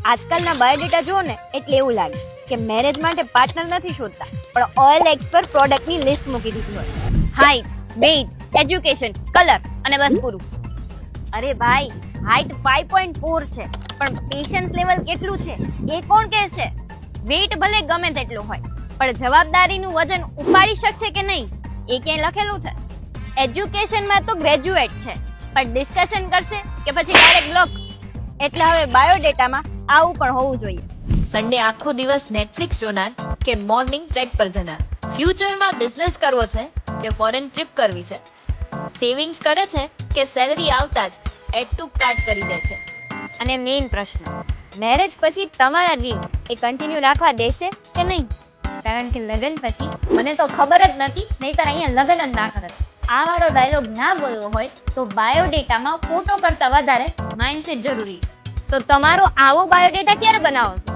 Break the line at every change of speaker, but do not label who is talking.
આજકાલના બાયોડેટા જુઓ ને એટલે એવું લાગે કે મેરેજ માટે પાર્ટનર નથી શોધતા, પણ OLX પર પ્રોડક્ટની લિસ્ટ મૂકી દીધી હોય. હાઈટ, વેઇટ, એજ્યુકેશન, કલર અને બસ પૂરું. અરે ભાઈ, હાઈટ 5.4 છે, પણ પેશન્સ લેવલ કેટલું છે એ કોણ કહે છે? વેઇટ ભલે ગમે તેટલું હોય, પણ જવાબદારીનું વજન ઉપાડી શકશે કે નહીં એ ક્યાંય લખેલું છે? એજ્યુકેશનમાં તો ગ્રેજ્યુએટ છે, પણ ડિસ્કશન કરશે કે પછી ડાયરેક્ટ બ્લોક? એટલે હવે બાયોડેટામાં આવું પણ હોવું જોઈએ.
સન્ડે આખો દિવસ નેટફ્લિક્સ જોનાર કે મોર્નિંગ ટ્રેક પર જનાર, ફ્યુચરમાં બિઝનેસ કરવો છે કે ફોરેન ટ્રીપ કરવી છે, સેવિંગ્સ કરે છે કે સેલરી આવતા જ એડ ટુ કાર્ટ કરી દે છે.
અને મેઇન પ્રશ્ન, મેરેજ પછી તમારા ડ્રીમ એ કન્ટિન્યુ રાખવા દેશે કે નહીં? કારણ કે લગ્ન પછી મને તો ખબર જ નથી, નહીંતર અહીંયા લગ્ન જ ના કરત. આ વાળો ડાયલોગ ના બોલવો હોય તો બાયોડેટામાં ફોટો કરતાં વધારે માઇન્ડસેટ જરૂરી છે. તો તમારો આવો બાયોડેટા ક્યારે બનાવો?